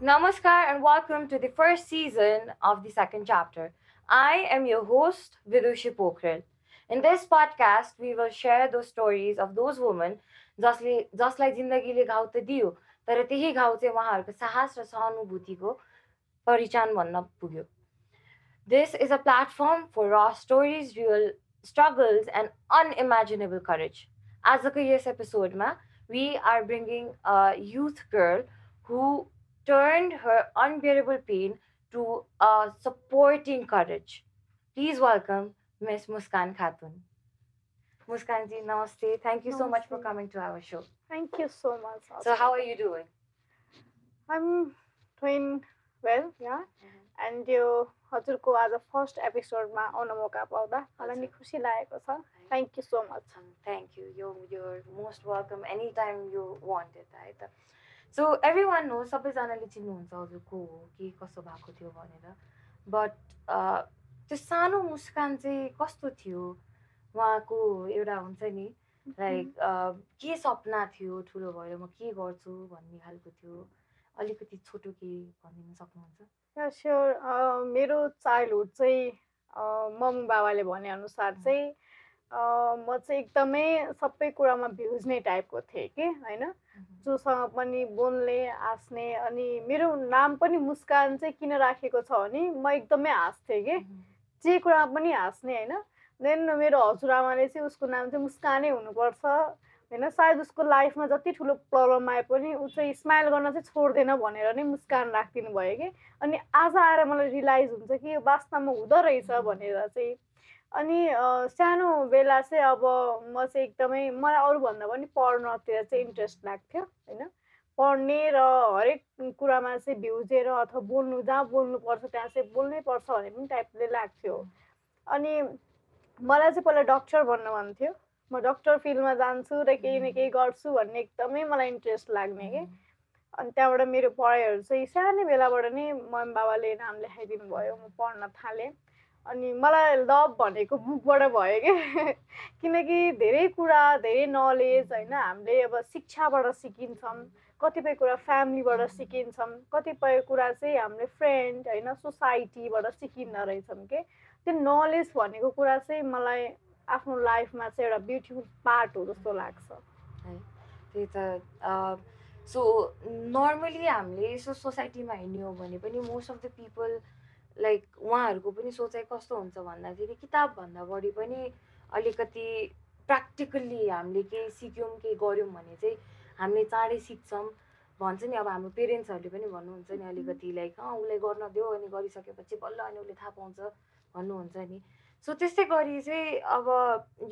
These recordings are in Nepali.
Namaskar and welcome to the first season of the second chapter. I am your host, Vidushi Pokhrel. In this podcast, we will share those stories of those women जसलाई जिन्दगीले घाउ त दियो तर त्यही घाउ चाहिँ उहाँहरूको साहस र सहानुभूतिको परिचान भन्न पुग्यो. This is a platform for raw stories, real struggles, and unimaginable courage. आजको यस एपिसोडमा we are bringing a youth girl who turned her unbearable pain to a supporting courage. Please welcome Miss Muskan Khatun. Muskan ji, namaste. Thank you so much for Namaste. coming to our show. Thank you so much. So, how are you doing? I'm doing well, yeah. And यो हजुरको आज फर्स्ट एपिसोडमा आउन मौका पाउँदा मलाई नि खुसी लागेको छ. Thank you so much. Thank you. You're most welcome anytime you want it, right? So everyone knows सबैजनाले चिन्नुहुन्छ हजुर को हो के कसो भएको थियो भनेर. But त्यो सानो मुस्कान चाहिँ कस्तो थियो उहाँको एउटा हुन्छ नि लाइक के सपना थियो ठुलो भएर म के गर्छु भन्ने खालको थियो अलिकति छोटो के भनिदिन सक्नुहुन्छ? Yeah, sure. मेरो चाइल्डहुड चाहिँ मम्मी बाबाले भने अनुसार चाहिँ म चाहिँ एकदमै सबै कुरामा भिज्ने टाइपको थिएँ कि हैन. जोसँग पनि बोल्ने हाँस्ने अनि मेरो नाम पनि मुस्कान चाहिँ किन राखेको छ भने म एकदमै हाँस्थेँ कि जे कुरा पनि हाँस्ने हैन. देन मेरो हजुरआमाले चाहिँ उसको नाम चाहिँ मुस्कानै हुनुपर्छ हैन. सायद उसको लाइफमा जति ठुलो प्रब्लम आए पनि ऊ चाहिँ स्माइल गर्न चाहिँ छोड्दैन भनेर नै मुस्कान राखिदिनु भयो कि. अनि आज आएर मलाई रियलाइज हुन्छ कि यो वास्तवमा हुँदो रहेछ भनेर चाहिँ. अनि सानो बेला चाहिँ अब म चाहिँ एकदमै मलाई अरूभन्दा पनि पढ्नतिर चाहिँ इन्ट्रेस्ट लाग्थ्यो हैन. पढ्ने र हरेक कुरामा चाहिँ भ्युजेर अथवा बोल्नु जहाँ बोल्नुपर्छ त्यहाँ चाहिँ बोल्नै पर्छ भन्ने पनि टाइपले लाग्थ्यो. अनि मलाई चाहिँ पहिला डक्टर बन्न मन थियो. म डक्टर फिल्डमा जान्छु र केही न केही गर्छु भन्ने एकदमै मलाई इन्ट्रेस्ट लाग्ने कि. अनि त्यहाँबाट मेरो पढाइहरू चाहिँ सानै बेलाबाट नै मम्मी बाबाले नाम लेखाइदिनु भयो. म पढ्न थालेँ. अनि मलाई लभ भनेको बुकबाट भयो कि. किनकि धेरै कुरा धेरै नलेज हैन हामीले अब शिक्षाबाट सिकिन्छौँ. कतिपय कुरा फ्यामिलीबाट सिकिन्छौँ. कतिपय कुरा चाहिँ हामीले फ्रेन्ड हैन सोसाइटीबाट सिकिँदो रहेछौँ कि. त्यो नलेज भनेको कुरा चाहिँ मलाई आफ्नो लाइफमा चाहिँ एउटा ब्युटिफुल पार्ट हो जस्तो लाग्छ. त्यही त सो नर्मली हामीले यसो सोसाइटीमा हिँड्ने हो भने पनि most of the people like उहाँहरूको पनि सोचाइ कस्तो हुन्छ भन्दाखेरि किताबभन्दा बढी पनि अलिकति प्र्याक्टिकल्ली हामीले केही सिक्यौँ केही गऱ्यौँ भने चाहिँ हामीले चाँडै सिक्छौँ भन्छ नि. अब हाम्रो पेरेन्ट्सहरूले पनि भन्नुहुन्छ नि अलिकति लाइक उसलाई गर्न दियो अनि गरिसकेपछि बल्ल अनि उसले थाहा पाउँछ भन्नुहुन्छ नि. सो त्यस्तै गरी चाहिँ अब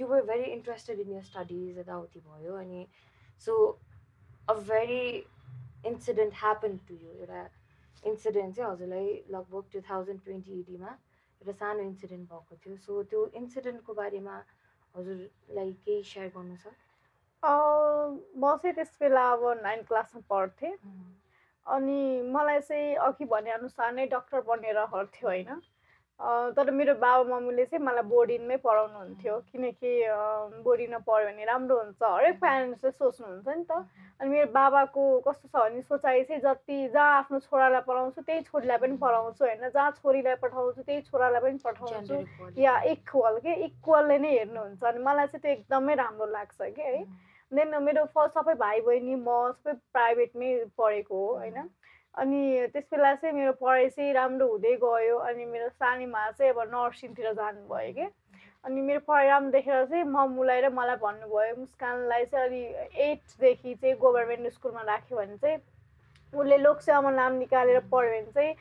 you were very interested in your studies यताउति भयो अनि so a very incident happen to you. एउटा इन्सिडेन्ट चाहिँ हजुरलाई लगभग 2020 एउटा सानो इन्सिडेन्ट भएको थियो. सो त्यो इन्सिडेन्टको बारेमा हजुरलाई केही सेयर गर्नु छ? म चाहिँ त्यस बेला अब 9th क्लासमा पढ्थेँ. अनि मलाई चाहिँ अघि भने अनुसार नै डक्टर बन्ने रहर थियो होइन. तर मेरो बाबा मम्मीले चाहिँ मलाई बोर्डिङमै पढाउनुहुन्थ्यो. किनकि बोर्डिङमा पढ्यो भने राम्रो हुन्छ हरेक प्यारेन्ट्सले सोच्नुहुन्छ नि त. अनि मेरो बाबाको कस्तो छ भने सोचाइ चाहिँ जति जहाँ आफ्नो छोरालाई पढाउँछु त्यही छोरीलाई पनि पढाउँछु होइन. जहाँ छोरीलाई पठाउँछु त्यही छोरालाई पनि पठाउँछु या इक्वल के इक्वलले नै हेर्नुहुन्छ. अनि मलाई चाहिँ त्यो एकदमै राम्रो लाग्छ कि है. देन मेरो सबै भाइ बहिनी म सबै प्राइभेटमै पढेको हो होइन. अनि त्यस बेला चाहिँ मेरो पढाइ चाहिँ राम्रो हुँदै गयो. अनि मेरो सानीमा चाहिँ अब नर्सिङतिर जानुभयो कि. अनि मेरो पढाइ राम्रो देखेर चाहिँ मम्मुलाई र मलाई भन्नुभयो मुस्कानलाई चाहिँ अलि 8देखि चाहिँ गभर्मेन्ट स्कुलमा राख्यो भने चाहिँ उसले लोकसेवामा नाम निकालेर पढ्यो भने चाहिँ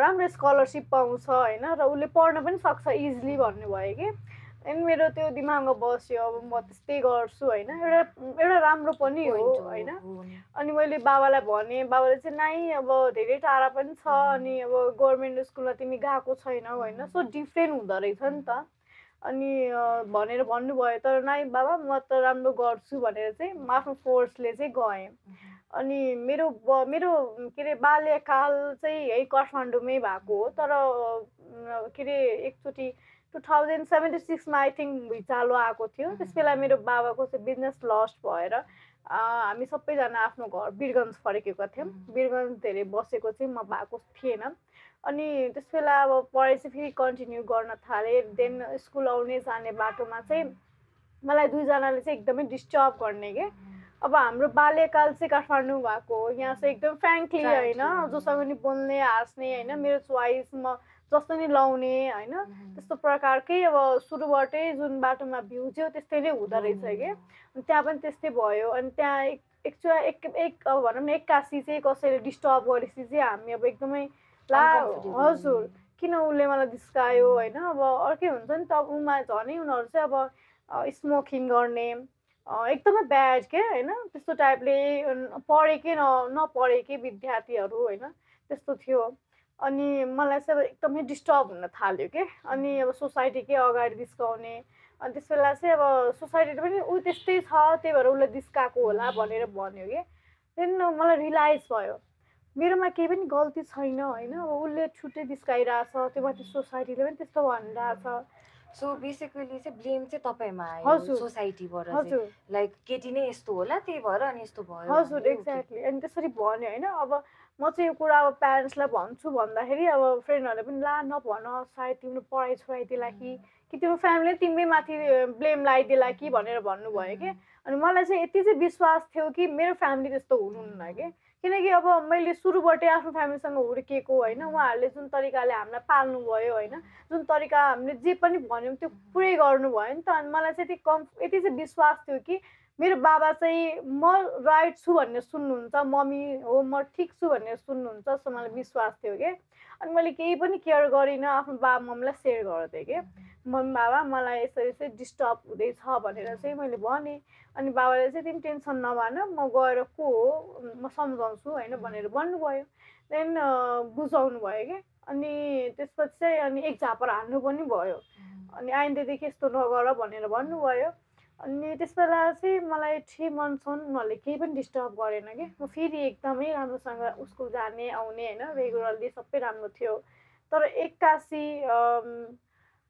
राम्रो स्कलरसिप पाउँछ होइन र उसले पढ्न पनि सक्छ इजिली भन्नुभयो कि. अनि मेरो त्यो दिमागमा बस्यो अब म त्यस्तै गर्छु होइन. एउटा राम्रो पनि हो होइन. अनि मैले बाबालाई भने बाबाले चाहिँ नाइ अब धेरै टाढा पनि छ अनि अब गभर्मेन्ट स्कुलमा तिमी गएको छैनौ होइन. सो डिफ्रेन्ट हुँदो रहेछ नि त. अनि भनेर भन्नुभयो. तर नाइ बाबा म त राम्रो गर्छु भनेर चाहिँ म आफ्नो फोर्सले चाहिँ गएँ. अनि मेरो के अरे बाल्यकाल चाहिँ है काठमाडौँमै भएको हो. तर के अरे एकचोटि 2076मा आई थिङ्क भुइँचालो आएको थियो. त्यस बेला मेरो बाबाको चाहिँ बिजनेस लस्ट भएर हामी सबैजना आफ्नो घर वीरगञ्ज फर्केका थियौँ। वीरगञ्ज धेरै बसेको चाहिँ म भएको थिएन। अनि त्यस बेला अब पढाइ चाहिँ फेरि कन्टिन्यू गर्न थालेँ। देन स्कुल आउने जाने बाटोमा चाहिँ मलाई दुईजनाले चाहिँ एकदमै डिस्टर्ब गर्ने के। अब हाम्रो बाल्यकाल चाहिँ काठमाडौँ भएको हो, यहाँ चाहिँ एकदम फ्रेङ्कली होइन, जोसँग नि बोल्ने हाँस्ने होइन, मेरो चोइस म जस्तो नि लाउने होइन, त्यस्तो प्रकारकै अब सुरुबाटै जुन बाटोमा भिउज्यो त्यस्तै नै हुँदो रहेछ कि। त्यहाँ पनि त्यस्तै भयो। अनि त्यहाँ एक अब भनौँ न एक्कासी चाहिँ कसैले डिस्टर्ब गरेपछि चाहिँ हामी अब एकदमै ला हजुर किन उसले मलाई जिस्कायो होइन। अब अर्कै हुन्छ नि त, उमा झनै उनीहरू चाहिँ अब स्मोकिङ गर्ने एकदमै ब्याड के होइन, त्यस्तो टाइपले पढेकै नपढेकै विद्यार्थीहरू होइन, त्यस्तो थियो। अनि मलाई चाहिँ अब एकदमै डिस्टर्ब हुन थाल्यो के। अनि अब सोसाइटीकै अगाडि जिस्काउने, अनि त्यस बेला चाहिँ अब सोसाइटी पनि ऊ त्यस्तै छ त्यही भएर उसलाई जिस्काएको होला भनेर भन्यो कि। देन मलाई रियलाइज भयो मेरोमा केही पनि गल्ती छैन होइन, अब उसले छुट्टै जिस्काइरहेछ, त्यो माथि सोसाइटीले पनि त्यस्तो भनिरहेछ। सो बेसिकली चाहिँ ब्लेम चाहिँ तपाईँमा आयो सोसाइटीबाट चाहिँ, लाइक केटी नै यस्तो होला त्यही भएर अनि यस्तो भयो। हजुर एक्ज्याक्टली। अनि त्यसरी भन्यो होइन। अब म चाहिँ यो कुरा अब प्यारेन्ट्सलाई भन्छु भन्दाखेरि अब फ्रेन्डहरूले पनि ला नभन, सायद तिम्रो पढाइ छोडाइदिएला कि तिम्रो फ्यामिलीले तिम्रै माथि ब्लेम लगाइदिएला कि भनेर भन्नुभयो कि। अनि मलाई चाहिँ यति चाहिँ विश्वास थियो कि मेरो फ्यामिली त्यस्तो हुनुहुन्न कि। किनकि अब मैले सुरुबाटै आफ्नो फ्यामिलीसँग हुर्किएको होइन, उहाँहरूले जुन तरिकाले हामीलाई पाल्नु भयो होइन, जुन तरिका हामीले जे पनि भन्यौँ त्यो पुरै गर्नुभयो नि त। अनि मलाई चाहिँ यति चाहिँ विश्वास थियो कि मेरो बाबा चाहिँ म राइट छु भनेर सुन्नुहुन्छ, मम्मी हो म ठिक छु भनेर सुन्नुहुन्छ, जस्तो मलाई विश्वास थियो कि। अनि मैले केही पनि केयर गरिनँ, आफ्नो बाबा मम्मीलाई सेयर गर्थेँ कि मम्मी बाबा मलाई यसरी चाहिँ डिस्टर्ब हुँदैछ भनेर चाहिँ मैले भनेँ। अनि बाबाले चाहिँ तिमी टेन्सन नमान, म गएर को हो म सम्झाउँछु होइन भनेर भन्नुभयो। देन बुझाउनु भयो कि। अनि त्यसपछि चाहिँ अनि एक झापर हान्नु पनि भयो। अनि आइन्दादेखि यस्तो नगर भनेर भन्नुभयो। अनि त्यस बेला चाहिँ मलाई 3 मन्थसम्म उनीहरूले केही पनि डिस्टर्ब गरेन कि। म फेरि एकदमै राम्रोसँग स्कुल जाने आउने होइन, रेगुलरली सबै राम्रो थियो। तर एक्कासी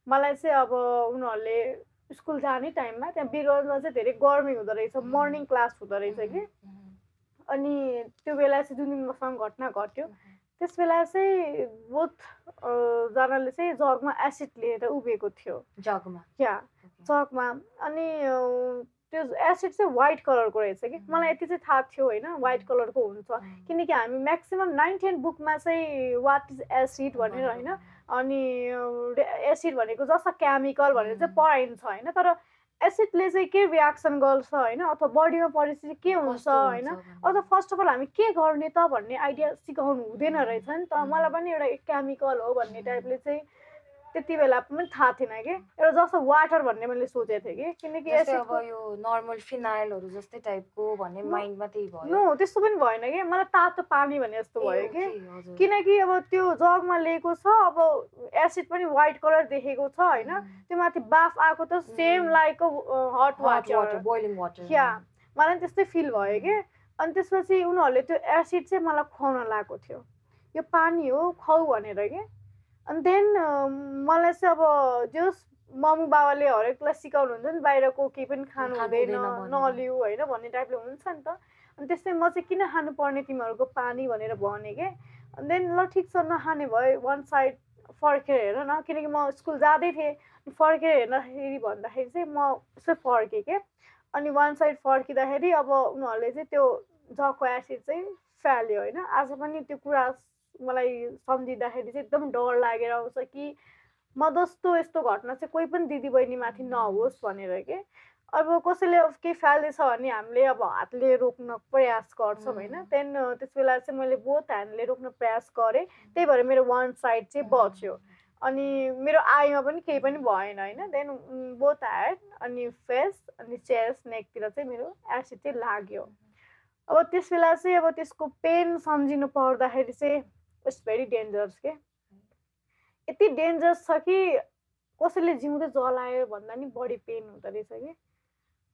मलाई चाहिँ अब उनीहरूले स्कुल जाने टाइममा त्यहाँ वीरगञ्जमा चाहिँ धेरै गर्मी हुँदो रहेछ, मर्निङ क्लास हुँदो रहेछ कि। अनि त्यो बेला चाहिँ जुन दिन मसँग घटना घट्यो त्यस बेला चाहिँ बोथ जनाले चाहिँ जगमा एसिड लिएर उभिएको थियो, जगमा जगमा। अनि त्यो एसिड चाहिँ व्हाइट कलरको रहेछ कि। मलाई यति चाहिँ थाहा थियो होइन व्हाइट कलरको हुन्छ, किनकि हामी म्याक्सिमम् 9-10 बुकमा चाहिँ वाट इज एसिड भनेर होइन, अनि एसिड भनेको जस्तो केमिकल भनेर चाहिँ पढाइन्छ होइन। तर एसिडले चाहिँ के रियाक्सन गर्छ होइन, अथवा बडीमा परेपछि के हुन्छ होइन, अथवा फर्स्ट अफ अल हामी के गर्ने त भन्ने आइडिया सिकाउनु हुँदैन रहेछ नि त। मलाई पनि एउटा केमिकल हो भन्ने टाइपले चाहिँ त्यति बेला पनि थाहा थिएन कि। एउटा जस्तो वाटर भन्ने मैले सोचेको थिएँ कि, किनकि अब यो नर्मल फिनाइलहरू जस्तै टाइपको भन्ने माइन्डमा त्यही भयो। नो त्यस्तो पनि भएन कि, मलाई तातो पानी भने जस्तो भयो कि। किनकि अब त्यो जगमा लिएको छ, अब एसिड पनि व्हाइट कलर देखेको छ होइन, त्यो माथि बाफ आएको त same like hot water boiling water. Yeah मलाई त्यस्तै फिल भयो कि। अनि त्यसपछि उनीहरूले त्यो एसिड चाहिँ मलाई खुवाउन लगाएको थियो, यो पानी हो खुवाऊ भनेर कि। अनि देन मलाई चाहिँ अब जस मम्मी बाबाले हरेकलाई सिकाउनुहुन्छ नि बाहिरको केही पनि खानु हुँदैन नलिउ होइन भन्ने टाइपले हुन्छ नि त। अनि त्यस्तै म चाहिँ किन खानुपर्ने तिमीहरूको पानी भनेर भने कि। अनि देन ल ठिक छ नखाने भयो, वान साइड फर्केर हेर न, किनकि म स्कुल जाँदै थिएँ, फर्केर हेर्दाखेरि भन्दाखेरि चाहिँ म यसो फर्केँ क्या। अनि वान साइड फर्किँदाखेरि अब उनीहरूले चाहिँ त्यो जगको एसिड चाहिँ फाल्यो होइन। आज पनि त्यो कुरा मलाई सम्झिँदाखेरि चाहिँ एकदम डर लागेर आउँछ कि म जस्तो यस्तो घटना चाहिँ कोही पनि दिदीबहिनी माथि नहोस् भनेर के। अब कसैले केही फाल्दैछ भने हामीले अब हातले रोक्न प्रयास गर्छौँ होइन। त्यहाँदेखि त्यस बेला चाहिँ मैले बोथ ह्यान्डले रोक्न प्रयास गरेँ, त्यही भएर मेरो वान साइड चाहिँ बच्यो। अनि मेरो आईमा पनि केही पनि भएन होइन। देन बोथ ह्यान्ड अनि फेस अनि चेस्ट नेकतिर चाहिँ मेरो एसिड चाहिँ लाग्यो। अब त्यस बेला चाहिँ अब त्यसको पेन सम्झिनु पर्दाखेरि चाहिँ इट्स भेरी डेन्जरस के। यति डेन्जरस छ कि कसैले जिउँदै जलायो भन्दा नि बढी पेन हुँदो रहेछ कि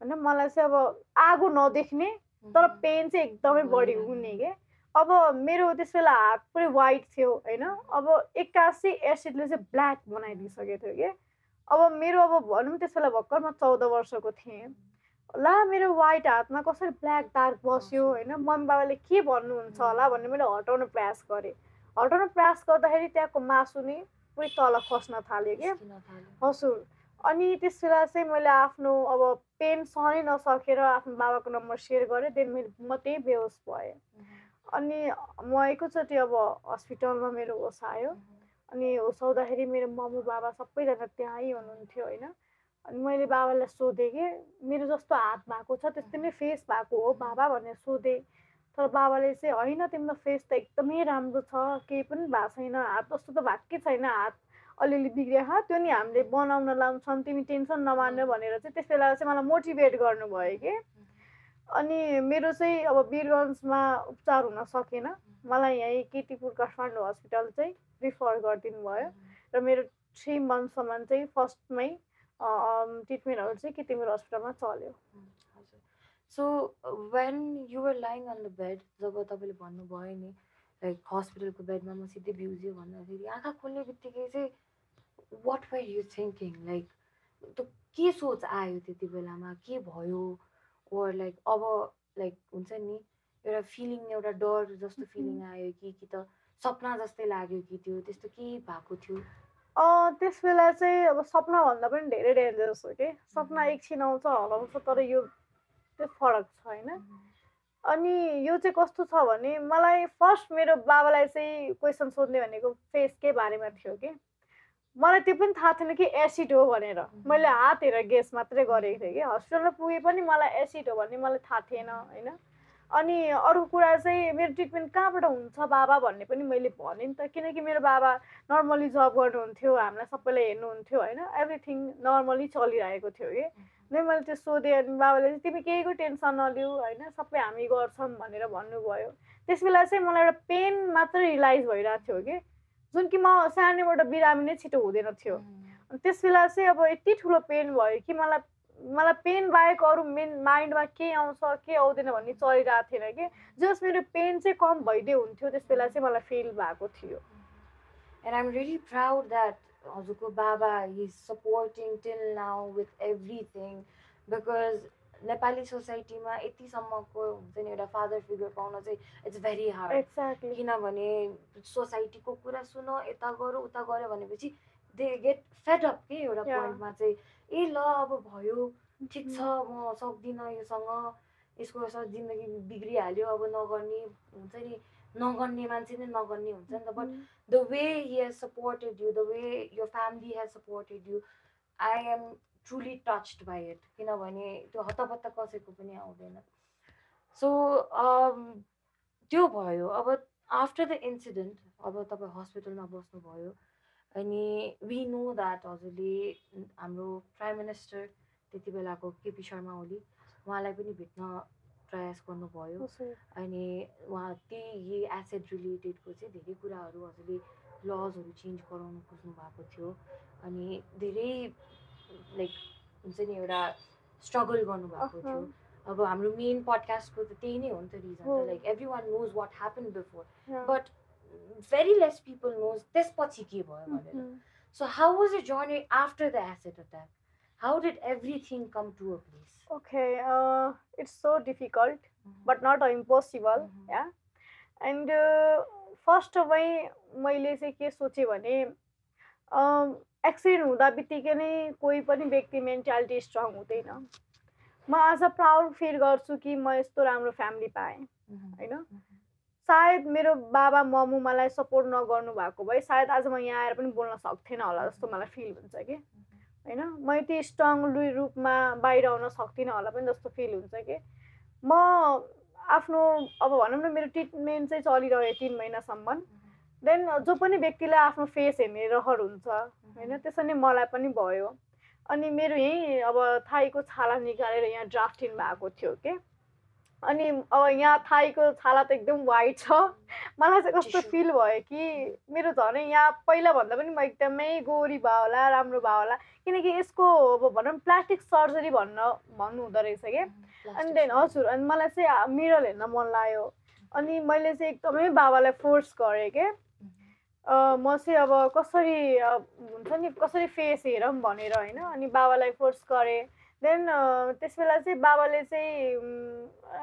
होइन। मलाई चाहिँ अब आगो नदेख्ने तर पेन चाहिँ एकदमै बढी हुने के। अब मेरो त्यस बेला हात पुरै व्हाइट थियो होइन। अब एक्कासी एसिडले चाहिँ ब्ल्याक बनाइदिइसकेको थियो कि। अब मेरो अब भनौँ त्यस बेला भर्खर म 14 वर्षको थिएँ। ला मेरो व्हाइट हातमा कसरी ब्ल्याक दाग बस्यो होइन, मम्मी बाबाले के भन्नुहुन्छ होला भन्ने मैले हटाउन प्रयास गरेँ। हटाउन प्रयास गर्दाखेरि त्यहाँको मासु नि पुरै तल खस्न थाल्यो क्या। हजुर। अनि त्यस बेला चाहिँ मैले आफ्नो अब पेन सहनै नसकेर आफ्नो बाबाको नम्बर सेयर गरेँ, देन म त्यहीँ बेहोस भएँ। अनि म एकैचोटि अब हस्पिटलमा मेरो होस आयो। अनि होस आउँदाखेरि मेरो मम्मी बाबा सबैजना त्यहीँ हुनुहुन्थ्यो होइन। अनि मैले बाबालाई सोधेँ कि मेरो जस्तो हात भएको छ त्यस्तै नै फेस भएको हो बाबा भनेर सोधेँ। तर बाबाले चाहिँ होइन तिम्रो फेस त एकदमै राम्रो छ, केही पनि भएको छैन, हात जस्तो त भएकै छैन, हात अलिअलि बिग्रियो त्यो नि हामीले बनाउन लाउँछौँ, तिमी टेन्सन नमान्नु भनेर चाहिँ त्यस बेला चाहिँ मलाई मोटिभेट गर्नुभयो कि। अनि मेरो चाहिँ अब वीरगन्जमा उपचार हुन सकेन, मलाई यहीँ कीर्तिपुर काठमाडौँ हस्पिटल चाहिँ रिफर गरिदिनु भयो र मेरो 3 मन्थसम्म चाहिँ फर्स्टमै ट्रिटमेन्टहरू चाहिँ कीर्तिपुर हस्पिटलमा चल्यो। So when you were lying on the bed, जब तपाईँले भन्नुभयो नि लाइक हस्पिटलको बेडमा म सिधै बिउज्यो भन्दाखेरि आँखा खोल्ने बित्तिकै चाहिँ what were you thinking, like त के सोच आयो त्यति बेलामा, के भयो? ओर लाइक अब लाइक हुन्छ नि एउटा फिलिङ, एउटा डर जस्तो फिलिङ आयो कि त सपना जस्तै लाग्यो कि त्यो त्यस्तो के भएको थियो? त्यस बेला चाहिँ अब सपनाभन्दा पनि धेरै डेन्जरस हो कि। सपना एकछिन आउँछ हराउँछ, तर यो त्यो फरक छ होइन। अनि यो चाहिँ कस्तो छ भने मलाई फर्स्ट मेरो बाबालाई चाहिँ क्वेसन सोध्ने भनेको फेसकै बारेमा थियो कि। मलाई त्यो पनि थाहा थिएन कि एसिड हो भनेर। मैले हात हेरेर गेस मात्रै गरेको थिएँ कि। हस्पिटलमा पुगे पनि मलाई एसिड हो भन्ने मलाई थाहा थिएन होइन। अनि अरू कुरा चाहिँ मेरो ट्रिटमेन्ट कहाँबाट हुन्छ बाबा भन्ने पनि मैले भनेँ नि त, किनकि मेरो बाबा नर्मली जब गर्नुहुन्थ्यो, हामीलाई सबैलाई हेर्नुहुन्थ्यो होइन, एभ्रिथिङ नर्मली चलिरहेको थियो कि। नै मैले त्यो सोधेँ अनि बाबाले चाहिँ तिमी केहीको टेन्सन नलिऊ होइन, सबै हामी गर्छौँ भनेर भन्नुभयो। त्यस बेला चाहिँ मलाई एउटा पेन मात्रै रियलाइज भइरहेको थियो कि, जुन कि म सानैबाट बिरामी नै छिटो हुँदैन थियो। अनि त्यस बेला चाहिँ अब यति ठुलो पेन भयो कि मलाई पेन बाहेक अरू माइन्डमा के आउँछ के आउँदैन भन्ने चलिरहेको थिएन कि। जस्ट मेरो पेन चाहिँ कम भइदियो हुन्थ्यो, त्यस बेला चाहिँ मलाई फिल भएको थियो। And I'm really proud that हजुरको बाबा is supporting till now with everything, because Nepali सोसाइटीमा यतिसम्मको हुन्छ नि एउटा फादर फिगर पाउन चाहिँ इट्स भेरी हार्ड। एक्ज्याक्टली। किनभने सोसाइटीको कुरा सुन, यता गरौँ उता गऱ्यो भनेपछि दे गेट फेड अप के एउटा पोइन्टमा चाहिँ ए ल अब भयो, ठिक छ, म सक्दिनँ योसँग, यसको जिन्दगी बिग्रिहाल्यो, अब नगर्ने हुन्छ नि, नगर्ने मान्छे नै नगर्ने हुन्छ नि त। But the way he has supported you, the way your family has supported you, I am truly touched by it. किनभने त्यो हतपत्त कसैको पनि आउँदैन। सो त्यो भयो। अब आफ्टर द इन्सिडेन्ट अब तपाईँ हस्पिटलमा बस्नुभयो अनि वी नो द्याट हजुरले हाम्रो प्राइम मिनिस्टर त्यति बेलाको केपी शर्मा ओली उहाँलाई पनि भेट्न प्रयास गर्नुभयो। अनि उहाँ त्यही एसिड रिलेटेडको चाहिँ धेरै कुराहरू हजुरले लजहरू चेन्ज गराउनु खोज्नु भएको थियो अनि धेरै लाइक हुन्छ नि एउटा स्ट्रगल गर्नुभएको थियो। अब हाम्रो मेन पडकास्टको त त्यही नै हो नि त रिजन त, like every one knows what happen before, but very less people knows त्यसपछि के भयो भनेर। So how was your journey after the acid attack? How did everything come to a place? Okay, it's so difficult, but not impossible. Yeah. And first मैले चाहिँ के सोचेँ भने एक्सिडेन्ट हुँदा बित्तिकै नै कोही पनि व्यक्ति मेन्टालिटी स्ट्रङ हुँदैन। म आज प्राउड फिल गर्छु कि म यस्तो राम्रो फ्यामिली पाएँ होइन। सायद मेरो बाबा मम्मी मलाई सपोर्ट नगर्नु भएको भए सायद आज म यहाँ आएर पनि बोल्न सक्थेन होला जस्तो मलाई फिल हुन्छ कि होइन। म यति स्ट्रङ रूपमा बाहिर आउन सक्दिनँ होला पनि जस्तो फिल हुन्छ कि। म आफ्नो अब भनौँ न मेरो ट्रिटमेन्ट चाहिँ चलिरह्यो 3 महिनासम्म। देन जो पनि व्यक्तिलाई आफ्नो फेस हेर्ने रहर हुन्छ होइन, त्यसरी नै मलाई पनि भयो। अनि मेरो यहीँ अब थाईको छाला निकालेर यहाँ ड्राफ्टिङ भएको थियो कि। अनि अब यहाँ थाईको छाला त एकदम वाइट छ। मलाई चाहिँ कस्तो फिल भयो कि मेरो झनै यहाँ पहिलाभन्दा पनि म एकदमै गोरी भयो होला, राम्रो भयो होला, किनकि यसको अब भनौँ प्लास्टिक सर्जरी भन्नुहुँदो रहेछ कि। अनि देन हजुर, अनि मलाई चाहिँ मिरर हेर्न मन लाग्यो। अनि मैले चाहिँ एकदमै बाबालाई फोर्स गरेँ कि म चाहिँ अब कसरी हुन्छ नि कसरी फेस हेरौँ भनेर होइन। अनि बाबालाई फोर्स गरेँ। देन त्यसबेला चाहिँ बाबाले चाहिँ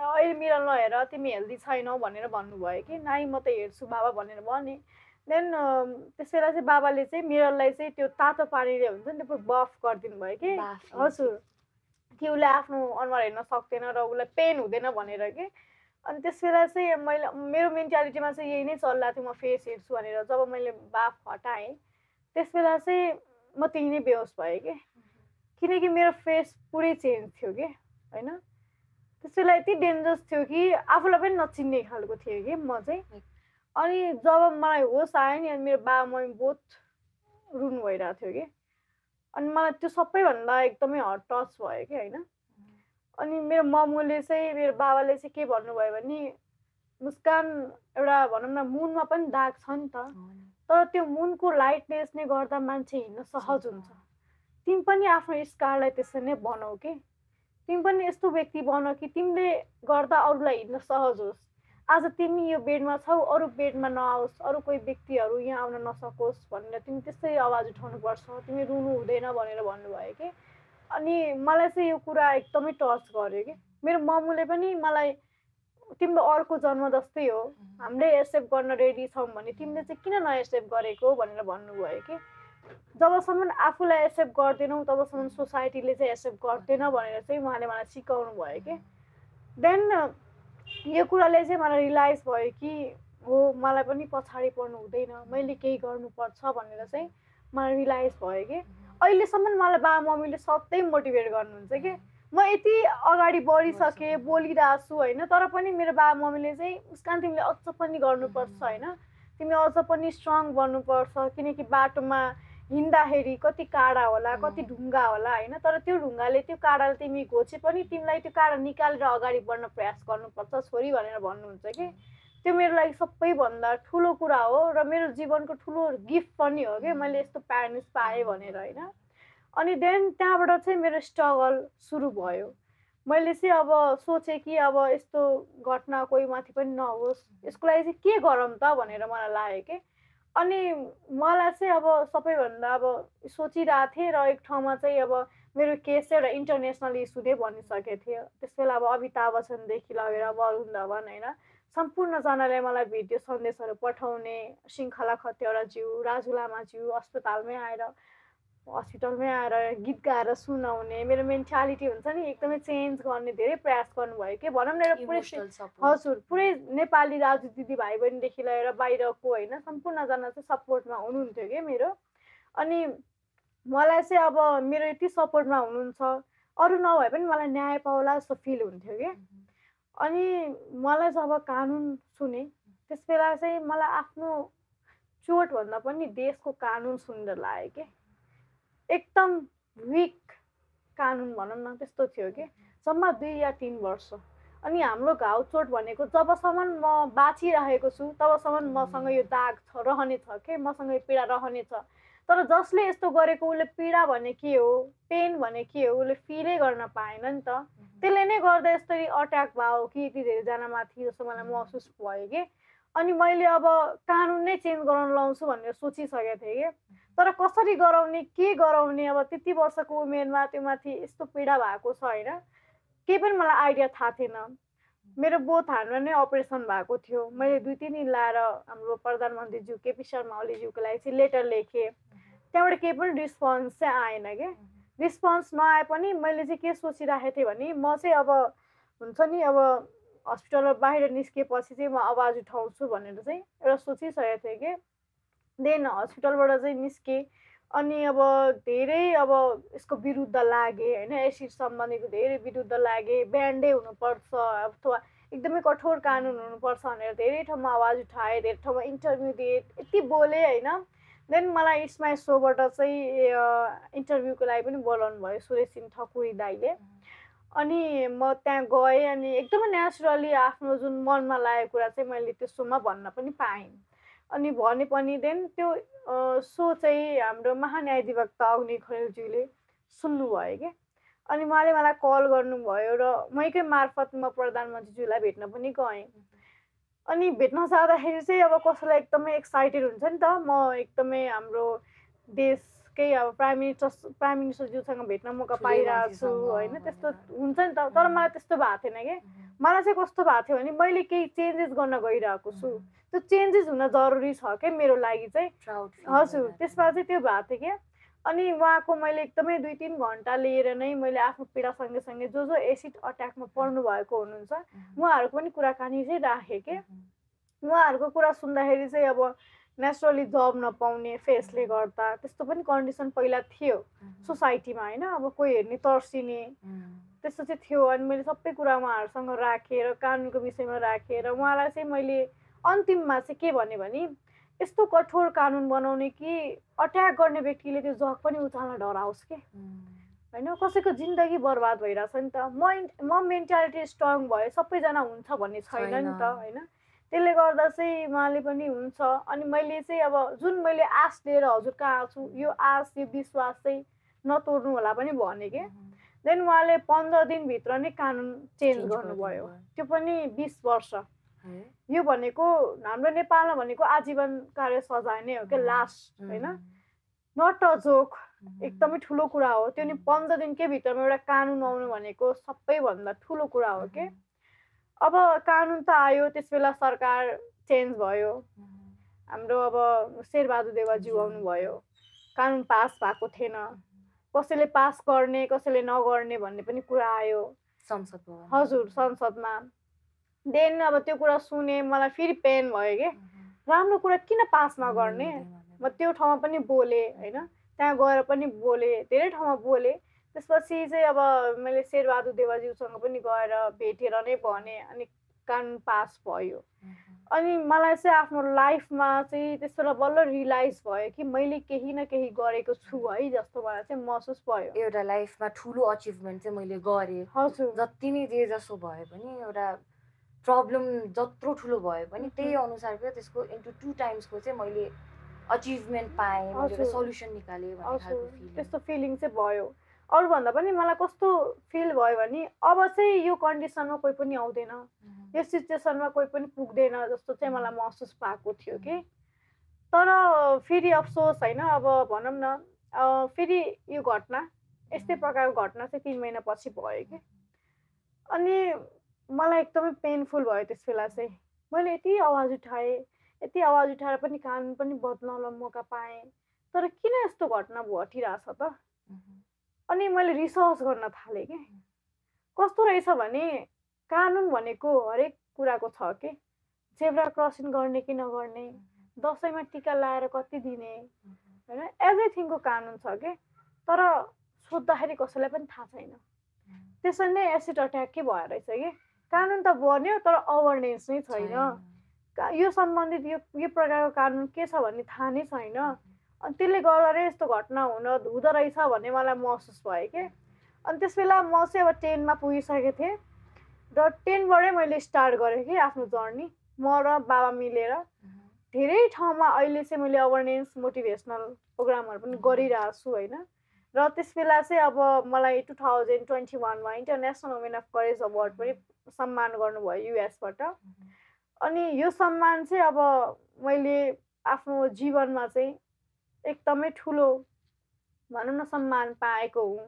अहिले मिरर नहेर तिमी हेल्दी छैनौ भनेर भन्नुभयो कि नाइ म त हेर्छु बाबा भनेर भने। देन त्यसबेला चाहिँ बाबाले चाहिँ मिररलाई चाहिँ त्यो तातो पानीले हुन्छ नि त्यो बफ गरिदिनु भयो कि हजुर कि उसले आफ्नो अनुहार हेर्न सक्दैन र उसलाई पेन हुँदैन भनेर कि। अनि त्यसबेला चाहिँ मैले मेरो मेन्टालिटीमा चाहिँ यही नै चलिरहेको थियो म फेस हेर्छु भनेर। जब मैले बाफ हटाएँ त्यसबेला चाहिँ म त्यही नै बेहोस भएँ कि किनकि मेरो फेस पुरै चेन्ज थियो कि होइन। त्यसबेला यति डेन्जरस थियो कि आफूलाई पनि नचिन्ने खालको थियो कि म चाहिँ। अनि जब मलाई होस आयो नि अनि मेरो बाबा मम्मी बहुत रुनु भइरहेको थियो कि अनि मलाई त्यो सबैभन्दा एकदमै हट टच भयो कि होइन। अनि मेरो मम्मीले चाहिँ मेरो बाबाले चाहिँ के भन्नुभयो भने मुस्कान एउटा भनौँ न मुनमा पनि दाग छ नि त तर त्यो मुनको लाइटनेसले गर्दा मान्छे हिँड्न सहज हुन्छ। तिमी पनि आफ्नो स्कारलाई त्यसरी नै बनाऊ कि तिमी पनि यस्तो व्यक्ति बन कि तिमीले गर्दा अरूलाई हिँड्न सहज होस्। आज तिमी यो बेडमा छौ अरू बेडमा नआओस् अरू कोही व्यक्तिहरू यहाँ आउन नसकोस् भनेर तिमी त्यस्तै आवाज उठाउनुपर्छ तिमी रुनु हुँदैन भनेर भन्नुभयो कि। अनि मलाई चाहिँ यो कुरा एकदमै टच गर्यो कि मेरो मम्मीले पनि मलाई तिम्रो अर्को जन्म जस्तै हो हामीले एक्सेप्ट गर्न रेडी छौँ भने तिमीले चाहिँ किन नएक्सेप्ट गरेको भनेर भन्नुभयो कि। जबसम्म आफूलाई एक्सेप्ट गर्दैनौँ तबसम्म सोसाइटीले चाहिँ एक्सेप्ट गर्दैन भनेर चाहिँ उहाँले मलाई सिकाउनु भयो कि। देन यो कुराले चाहिँ मलाई रियलाइज भयो कि हो मलाई पनि पछाडि पर्नु हुँदैन मैले केही गर्नुपर्छ भनेर चाहिँ मलाई रियलाइज भयो कि। अहिलेसम्म मलाई बाबा मम्मीले सधैँ मोटिभेट गर्नुहुन्छ कि म यति अगाडि बढिसकेँ बोलिरहेको छु होइन तर पनि मेरो बाबा मम्मीले चाहिँ मुस्कान तिमीले अझ पनि गर्नुपर्छ होइन तिमी अझ पनि स्ट्रङ बन्नुपर्छ किनकि बाटोमा हिँड्दाखेरि कति काँडा होला कति ढुङ्गा होला होइन तर त्यो ढुङ्गाले त्यो काँडाले तिमी घोचे पनि तिमीलाई त्यो काँडा निकालेर अगाडि बढ्न प्रयास गर्नुपर्छ छोरी भनेर भन्नुहुन्छ कि। त्यो मेरो लागि सबैभन्दा ठुलो कुरा हो र मेरो जीवनको ठुलो गिफ्ट पनि हो कि मैले यस्तो प्यारेन्ट्स पाएँ भनेर होइन। अनि देन त्यहाँबाट चाहिँ मेरो स्ट्रगल सुरु भयो। मैले चाहिँ अब सोचेँ कि अब यस्तो घटना कोही माथि पनि नहोस् यसको लागि चाहिँ के गरौँ त भनेर मलाई लाग्यो कि। अनि मलाई चाहिँ अब सबैभन्दा अब सोचिरहेको थिएँ र एक ठाउँमा चाहिँ अब मेरो केस चाहिँ एउटा इन्टरनेसनल इस्यु नै बनिसकेको थियो। त्यसबेला अब अमिताभ बच्चनदेखि लगेर वरुण धवन होइन सम्पूर्णजनाले मलाई भिडियो सन्देशहरू पठाउने श्रृङ्खला खतिवडाज्यू राजु लामाज्यू हस्पिटलमै आएर गीत गाएर सुनाउने मेरो मेन्टालिटी हुन्छ नि एकदमै चेन्ज गर्ने धेरै प्रयास गर्नुभयो कि भनौँ न एउटा पुरै हजुर पुरै नेपाली राजु दिदी भाइ बहिनीदेखि लिएर बाहिरको होइन सम्पूर्णजना चाहिँ सपोर्टमा हुनुहुन्थ्यो कि मेरो। अनि मलाई चाहिँ अब मेरो यति सपोर्टमा हुनुहुन्छ अरू नभए पनि मलाई न्याय पाउला जस्तो फिल हुन्थ्यो कि। अनि मलाई जब कानुन सुने त्यसबेला चाहिँ मलाई आफ्नो चोटभन्दा पनि देशको कानुन सुनेर लाग्यो कि एकदम विक कानुन भनौँ न त्यस्तो थियो कि जम्मा 2 या 3 वर्ष। अनि हाम्रो घाउ चोट भनेको जबसम्म म बाँचिरहेको छु तबसम्म मसँग यो दाग रहनेछ कि मसँग यो पीडा रहनेछ तर जसले यस्तो गरेको उसले पीडा भने के हो पेन भने के हो उसले फिलै गर्न पाएन नि त। त्यसले नै गर्दा यस्तरी अट्याक भयो कि यति धेरैजनामाथि जस्तो मलाई महसुस भयो कि। अनि मैले अब कानुन नै चेन्ज गराउन लाउँछु भनेर सोचिसकेको थिएँ कि तर कसरी गराउने के गराउने अब त्यति वर्षको उमेरमा त्यो माथि यस्तो पीडा भएको छ होइन केही पनि मलाई आइडिया थाहा थिएन। मेरो बोथ ह्यान्डमा नै अपरेसन भएको थियो। मैले 2-3 दिन लाएर हाम्रो प्रधानमन्त्रीज्यू केपी शर्मा ओलीज्यूको लागि चाहिँ लेटर लेखेँ त्यहाँबाट केही पनि रिस्पोन्स चाहिँ आएन कि। रिस्पोन्स नआए पनि मैले चाहिँ के सोचिरहेको थिएँ भने म चाहिँ अब हुन्छ नि अब हस्पिटलबाट बाहिर निस्केपछि चाहिँ म आवाज उठाउँछु भनेर चाहिँ एउटा सोचिसकेको थिएँ कि। देन हस्पिटलबाट चाहिँ निस्केँ अनि अब धेरै अब यसको विरुद्ध लागेँ होइन एसिड सम्बन्धीको धेरै विरुद्ध लागेँ ब्यान्डै हुनुपर्छ अथवा एकदमै कठोर कानुन हुनुपर्छ भनेर धेरै ठाउँमा आवाज उठाएँ धेरै ठाउँमा इन्टरभ्यू दिएँ यति बोलेँ होइन। देन मलाई इट्स माई सोबाट चाहिँ इन्टरभ्यूको लागि पनि बोलाउनु भयो सुरेश सिंह ठकुरी दाइले। अनि म त्यहाँ गएँ अनि एकदमै नेचुरली आफ्नो जुन मनमा लागेको कुरा चाहिँ मैले त्यो सोमा भन्न पनि पाएँ। अनि भने पनि देन त्यो सो चाहिँ हाम्रो महान्यायाधिवक्ता अग्नि खरेलज्यूले सुन्नुभयो कि। अनि उहाँले मलाई कल गर्नुभयो र मैकै मार्फत म प्रधानमन्त्रीज्यूलाई भेट्न पनि गएँ। अनि भेट्न जाँदाखेरि चाहिँ अब कसैलाई एकदमै एक्साइटेड हुन्छ नि त म एकदमै हाम्रो देश केही अब प्राइम मिनिस्टरज्यूसँग भेट्न मौका ठुलै पाइरहेको छु मान्छेसँग होइन, त्यस्तो भनेर हुन्छ नि त। तर मलाई त्यस्तो भएको थिएन कि। मलाई चाहिँ कस्तो भएको थियो भने मैले केही चेन्जेस गर्न गइरहेको छु, त्यो चेन्जेस हुन जरुरी छ क्या मेरो लागि चाहिँ। प्राउड फिल हजुर, भइरहेको त्यसमा चाहिँ त्यो भएको थियो क्या। अनि उहाँको मैले एकदमै 2-3 घन्टा लिएर नै मैले आफ्नो पीडा सँगसँगै जो एसिड अट्याकमा पर्नु भएको हुनुहुन्छ उहाँहरूको पनि कुराकानी चाहिँ राखेँ के। उहाँहरूको कुरा सुन्दाखेरि चाहिँ अब नेचुरली जब नपाउने फेसले गर्दा त्यस्तो पनि कन्डिसन पहिला थियो सोसाइटीमा होइन, अब कोही हेर्ने तर्सिने त्यस्तो चाहिँ थियो। अनि मैले सबै कुरा उहाँहरूसँग राखेर कानुनको विषयमा राखेर उहाँलाई चाहिँ मैले अन्तिममा चाहिँ के भने यस्तो कठोर कानुन बनाउने कि अट्याक गर्ने व्यक्तिले त्यो जग पनि उचाल्न डराओस् के होइन। कसैको जिन्दगी बर्बाद भइरहेछ नि त। म मेन्टालिटी स्ट्रङ भए सबैजना हुन्छ भन्ने छैन नि त होइन। त्यसले गर्दा चाहिँ उहाँले पनि हुन्छ। अनि मैले चाहिँ अब जुन मैले आश लिएर हजुर कहाँ आएको छु यो आश यो विश्वास चाहिँ नतोड्नु होला पनि भने कि। देन उहाँले 15 दिनभित्र नै कानुन चेन्ज गर्नुभयो, त्यो पनि 20 वर्ष। यो भनेको हाम्रो नेपालमा भनेको आजीवन कार्य सजाय नै हो क्या लास्ट होइन, नट अ जोक, एकदमै ठुलो कुरा हो त्यो नि। 15 दिनकै भित्रमा एउटा कानुन आउनु भनेको सबैभन्दा ठुलो कुरा हो के। अब कानुन त आयो, त्यस बेला सरकार चेन्ज भयो, हाम्रो अब शेरबहादुर देउवाज्यू आउनुभयो, कानुन पास भएको थिएन, कसैले पास गर्ने कसैले नगर्ने भन्ने पनि कुरा आयो संसदमा। हजुर, संसदमा। देन अब त्यो कुरा सुने मलाई फेरि पेन भयो कि राम्रो कुरा किन पास नगर्ने। म त्यो ठाउँमा पनि बोलेँ होइन, त्यहाँ गएर पनि बोलेँ, धेरै ठाउँमा बोलेँ। त्यसपछि चाहिँ अब मैले शेरबहादुर देउवाज्यूसँग पनि गएर भेटेर नै भने अनि कानुन पास भयो। अनि मलाई चाहिँ आफ्नो लाइफमा चाहिँ त्यस बेला बल्ल रियलाइज भयो कि मैले केही न केही गरेको छु है जस्तो मलाई चाहिँ महसुस भयो। एउटा लाइफमा ठुलो अचिभमेन्ट चाहिँ मैले गरेँ। हजुर, जति नै जे जसो भए पनि एउटा प्रब्लम जत्रो ठुलो भए पनि त्यही अनुसारको त्यसको इन्टु 2 टाइम्सको चाहिँ मैले अचिभमेन्ट पाएँ, मैले एउटा सल्युसन निकालेँ भन्ने खालको फिलिङ। त्यस्तो फिलिङ चाहिँ भयो। अरूभन्दा पनि मलाई कस्तो फिल भयो भने अब चाहिँ यो कन्डिसनमा कोही पनि आउँदैन, यो सिचुएसनमा कोही पनि पुग्दैन जस्तो चाहिँ मलाई महसुस भएको थियो कि। तर फेरि अफसोस होइन, अब भनौँ न फेरि यो घटना यस्तै प्रकारको घटना चाहिँ 3 महिनापछि भयो कि। अनि मलाई एकदमै पेनफुल भयो त्यस बेला चाहिँ। मैले यति आवाज उठाएँ, यति आवाज उठाएर पनि कानुन पनि बदल्न मौका पाएँ, तर किन यस्तो घटना घटिरहेछ त। अनि मैले रिसर्च गर्न थालेँ कि कस्तो रहेछ भने कानुन भनेको हरेक कुराको छ कि। जेब्रा क्रसिङ गर्ने कि नगर्ने, दसैँमा टिका लाएर कति दिने होइन, एभ्रिथिङको कानुन छ कि। तर सोद्धाखेरि कसैलाई पनि थाहा छैन। त्यसरी नै एसिड अट्याक के भयो रहेछ कि कानुन त बन्यो तर अवेरनेस नै छैन। यो सम्बन्धित यो प्रकारको कानुन के छ भन्ने थाहा नै छैन। अनि त्यसले गर्दा नै यस्तो घटना हुँदो रहेछ भन्ने मलाई महसुस भयो कि। अनि त्यस बेला म चाहिँ अब 10मा पुगिसकेको थिएँ र 10बाटै मैले स्टार्ट गरेँ कि आफ्नो जर्नी। म र बाबा मिलेर धेरै ठाउँमा अहिले चाहिँ मैले अवेरनेस मोटिभेसनल प्रोग्रामहरू पनि गरिरहेको छु होइन। र त्यस बेला चाहिँ अब मलाई 2021मा international women of courage award पनि सम्मान गर्नुभयो युएसबाट। अनि यो सम्मान चाहिँ अब मैले आफ्नो जीवनमा चाहिँ एकदमै ठुलो भनौँ न सम्मान पाएको हुँ।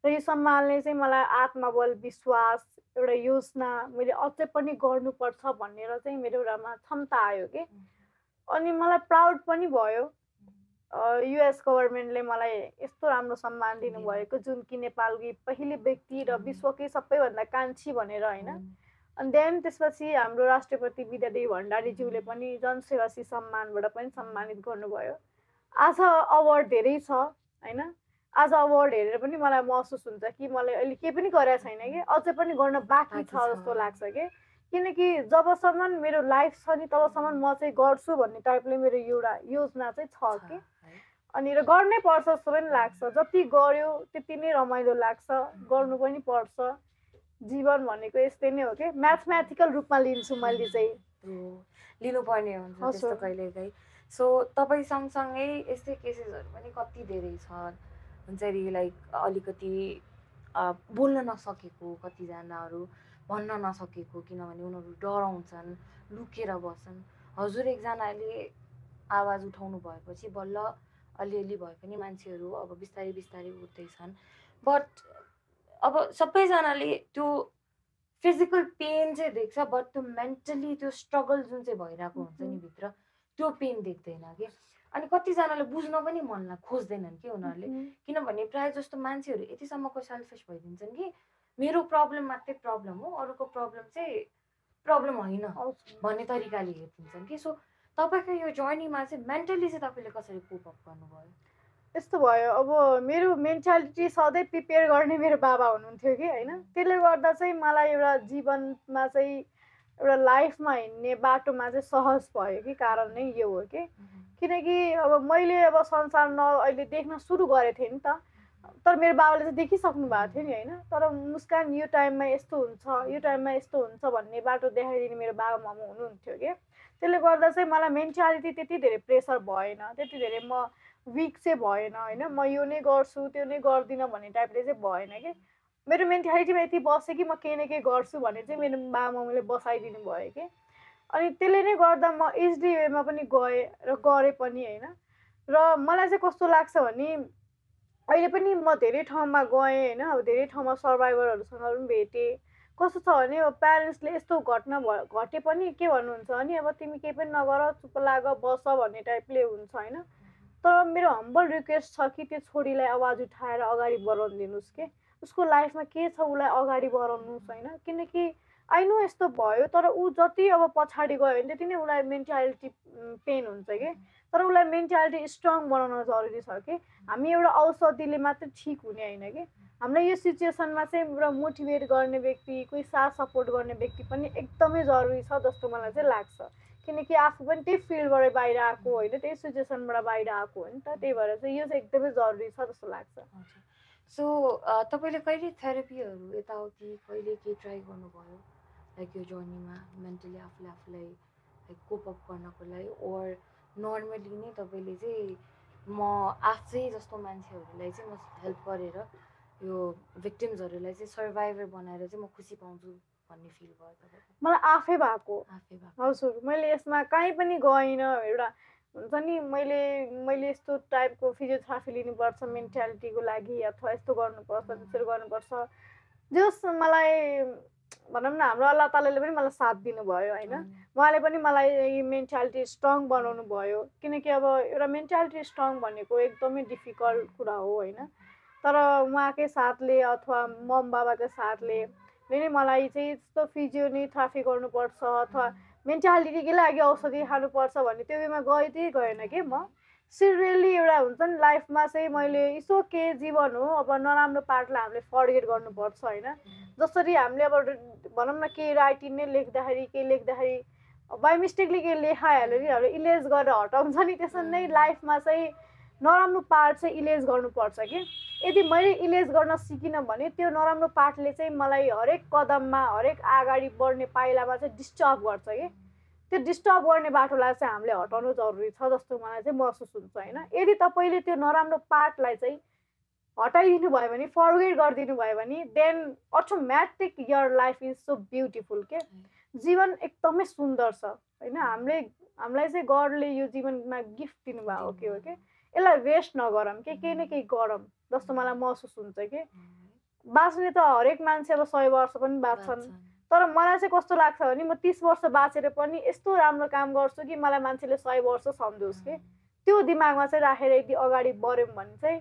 र यो सम्मानले चाहिँ मलाई आत्मबल, विश्वास, एउटा योजना मैले अझै पनि गर्नुपर्छ भनेर चाहिँ मेरो एउटामा क्षमता आयो कि। अनि मलाई प्राउड पनि भयो युएस गभर्मेन्टले मलाई यस्तो राम्रो सम्मान दिनुभएको, जुन कि नेपालकी पहिलो व्यक्ति र विश्वकै सबैभन्दा कान्छी भनेर होइन। अनि देन त्यसपछि हाम्रो राष्ट्रपति विद्यादेवी भण्डारीज्यूले पनि जनसेवासी सम्मानबाट पनि सम्मानित गर्नुभयो। आज अवार्ड धेरै छ होइन, आज अवार्ड हेरेर पनि मलाई महसुस हुन्छ कि मैले अहिले केही पनि गरेको छैन कि अझै पनि गर्न बाँकी छ जस्तो लाग्छ कि। किनकि जबसम्म मेरो लाइफ छ नि तबसम्म म चाहिँ गर्छु भन्ने टाइपले मेरो एउटा योजना चाहिँ छ कि। अनि र गर्नै पर्छ जस्तो पनि लाग्छ। जति गर्यो त्यति नै रमाइलो लाग्छ, गर्नु पनि पर्छ। जीवन भनेको यस्तै नै हो कि म्याथमेटिकल रूपमा लिन्छु मैले चाहिँ। लिनुपर्ने हुन्छ त्यस्तो कहिलेकाहीँ। सो तपाईँ सँगसँगै यस्तै केसेसहरू पनि कति धेरै छन् हुन्छ नि, लाइक अलिकति बोल्न नसकेको कतिजनाहरू, भन्न नसकेको किनभने उनीहरू डराउँछन्, लुकेर बस्छन्। हजुर एकजनाले आवाज उठाउनु भएपछि बल्ल अलिअलि भए पनि मान्छेहरू अब बिस्तारै बिस्तारै उठ्दैछन् बट अब सबैजनाले त्यो फिजिकल पेन चाहिँ देख्छ बट त्यो मेन्टली त्यो स्ट्रगल जुन चाहिँ भइरहेको हुन्छ नि भित्र त्यो पेन देख्दैन कि अनि कतिजनाले बुझ्न पनि मन खोज्दैनन् कि उनीहरूले किनभने प्रायः जस्तो मान्छेहरू यतिसम्मको सेल्फिस भइदिन्छन् कि मेरो प्रब्लम मात्रै प्रब्लम हो अरूको प्रब्लम चाहिँ प्रब्लम होइन भन्ने तरिकाले हेरिदिन्छन् कि सो तपाईँको यो जर्नीमा चाहिँ मेन्टली चाहिँ तपाईँले कसरी कोप अप गर्नुभयो यस्तो भयो अब मेरो मेन्टालिटी सधैँ प्रिपेयर गर्ने मेरो बाबा हुनुहुन्थ्यो कि होइन त्यसले गर्दा चाहिँ मलाई एउटा जीवनमा चाहिँ एउटा लाइफमा हिँड्ने बाटोमा चाहिँ सहज भयो कि कारण नै यो हो कि किनकि अब मैले अब संसार अहिले देख्न सुरु गरेको थिएँ नि त तर मेरो बाबाले चाहिँ देखिसक्नु भएको थियो नि होइन तर मुस्कान यो टाइममा यस्तो हुन्छ यो टाइममा यस्तो हुन्छ भन्ने बाटो देखाइदिने मेरो बाबा मामा हुनुहुन्थ्यो कि त्यसले गर्दा चाहिँ मलाई मेन्टालिटी त्यति धेरै प्रेसर भएन त्यति धेरै म विक चाहिँ भएन होइन म यो नै गर्छु त्यो नै गर्दिनँ भन्ने टाइपले चाहिँ भएन कि मेरो मेन्टालिटीमा यति बस्यो कि म केही न केही गर्छु भने चाहिँ मेरो बाबा मम्मीले बसाइदिनु भयो कि अनि त्यसले नै गर्दा म एचडिएमा पनि गएँ र गरेँ पनि होइन र मलाई चाहिँ कस्तो लाग्छ भने अहिले पनि म धेरै ठाउँमा गएँ होइन अब धेरै ठाउँमा सर्भाइभरहरूसँग पनि भेटेँ कस्तो छ भने अब प्यारेन्ट्सले यस्तो घटना घटे पनि के भन्नुहुन्छ भने अब तिमी केही पनि नगर चुप लाग बस भन्ने टाइपले हुन्छ होइन तर मेरो हम्बल रिक्वेस्ट छ कि त्यो छोरीलाई आवाज उठाएर अगाडि बढाउनु दिनुहोस् के उसको लाइफमा के छ उसलाई अगाडि बढाउनुहोस् होइन किनकि आई नो यस्तो भयो तर ऊ जति अब पछाडि गयो भने त्यति नै उसलाई मेन्टालिटी पेन हुन्छ कि तर उसलाई मेन्टालिटी स्ट्रङ बनाउन जरुरी छ कि हामी एउटा औषधिले मात्रै ठिक हुने होइन कि हामीलाई यो सिचुएसनमा चाहिँ एउटा मोटिभेट गर्ने व्यक्ति कोही साथ सपोर्ट गर्ने व्यक्ति पनि एकदमै जरुरी छ जस्तो मलाई चाहिँ लाग्छ किनकि आफू पनि त्यही फिल्डबाट बाहिर आएको होइन त्यही सिचुएसनबाट बाहिर आएको हो नि त त्यही भएर चाहिँ यो चाहिँ एकदमै जरुरी छ जस्तो लाग्छ सो तपाईँले कहिले थेरापीहरू यताउति कहिले के ट्राई गर्नुभयो लाइक यो जर्नीमा मेन्टली आफूलाई लाइक कोप अप गर्नको लागि ओर नर्मली नै तपाईँले चाहिँ म आफै जस्तो मान्छेहरूलाई चाहिँ म हेल्प गरेर यो भिक्टिम्सहरूलाई चाहिँ सर्भाइभर बनाएर चाहिँ म खुसी पाउँछु भन्ने फिल भयो तपाईँको मलाई आफै भएको हजुर मैले यसमा कहीँ पनि गइनँ एउटा हुन्छ नि मैले यस्तो टाइपको फिजियोथेरापी लिनुपर्छ मेन्टालिटीको लागि अथवा यस्तो गर्नुपर्छ त्यसरी गर्नुपर्छ जस मलाई भनौँ न हाम्रो अल्लाह तालाले पनि मलाई साथ दिनुभयो होइन उहाँले पनि मलाई मेन्टालिटी स्ट्रङ बनाउनु भयो किनकि अब एउटा मेन्टालिटी स्ट्रङ भनेको एकदमै डिफिकल्ट कुरा हो होइन तर उहाँकै साथले अथवा मम बाबाको साथले नै मलाई चाहिँ यस्तो फिजियो नै थेरापी गर्नुपर्छ अथवा मेन्टालिटीकै लागि औषधि खानुपर्छ भन्ने त्यो उयोमा गएन कि म सिरियली एउटा हुन्छ नि लाइफमा चाहिँ मैले यसो के जीवन हो अब नराम्रो पार्टलाई हामीले फर्गेट गर्नुपर्छ होइन जसरी हामीले अब भनौँ न के राइटिङ नै लेख्दाखेरि के लेख्दाखेरि बाई मिस्टेकले के लेखाइहाल्यो कि हामीले इलेज गरेर हटाउँछ नि त्यसरी नै लाइफमा चाहिँ नराम्रो पार्ट चाहिँ इलेज गर्नुपर्छ कि यदि मैले इलेज गर्न सिकिनँ भने त्यो नराम्रो पार्टले चाहिँ मलाई हरेक कदममा हरेक अगाडि बढ्ने पाइलामा चाहिँ डिस्टर्ब गर्छ कि त्यो डिस्टर्ब गर्ने बाटोलाई चाहिँ हामीले हटाउनु जरुरी छ जस्तो मलाई चाहिँ महसुस हुन्छ होइन यदि तपाईँले त्यो नराम्रो पार्टलाई चाहिँ हटाइदिनु भयो भने फर्गेट गरिदिनु भयो भने then automatic your life is so beautiful के जीवन एकदमै सुन्दर छ होइन हामीलाई चाहिँ गडले यो जीवनमा गिफ्ट दिनुभएको हो कि यसलाई वेस्ट नगरौँ कि केही न केही गरौँ जस्तो मलाई महसुस हुन्छ कि बाँच्ने त हरेक मान्छे अब 100 वर्ष पनि बाँच्छन् तर मलाई चाहिँ कस्तो लाग्छ भने म 30 वर्ष बाँचेर पनि यस्तो राम्रो काम गर्छु कि मलाई मान्छेले 100 वर्ष सम्झोस् कि त्यो दिमागमा चाहिँ राखेर यदि अगाडि बढ्यौँ भने चाहिँ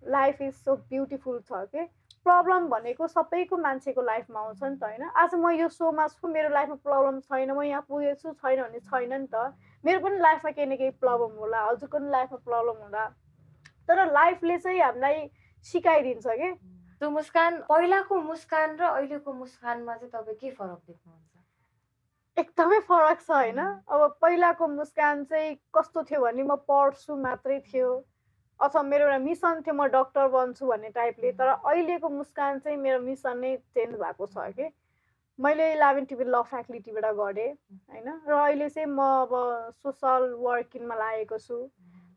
लाइफ इज सो ब्युटिफुल छ कि प्रब्लम भनेको सबैको मान्छेको लाइफमा आउँछ नि त होइन आज म यो सोमा छु मेरो लाइफमा प्रब्लम छैन म यहाँ पुगेछु छैन भने छैन नि त मेरो पनि लाइफमा केही न केही प्रब्लम होला हजुरको पनि लाइफमा प्रब्लम होला तर लाइफले चाहिँ हामीलाई सिकाइदिन्छ कि त्यो मुस्कान पहिलाको मुस्कान र अहिलेको मुस्कानमा चाहिँ तपाईँ के फरक देख्नुहुन्छ एकदमै फरक छ होइन अब पहिलाको मुस्कान चाहिँ कस्तो थियो भने म पढ्छु मात्रै थियो अथवा मेरो एउटा मिसन थियो म डक्टर बन्छु भन्ने टाइपले तर अहिलेको मुस्कान चाहिँ मेरो मिसन नै चेन्ज भएको छ कि मैले 11 टिभी ल फ्याकल्टीबाट गरेँ होइन र अहिले चाहिँ म अब सोसल वर्किङमा लागेको छु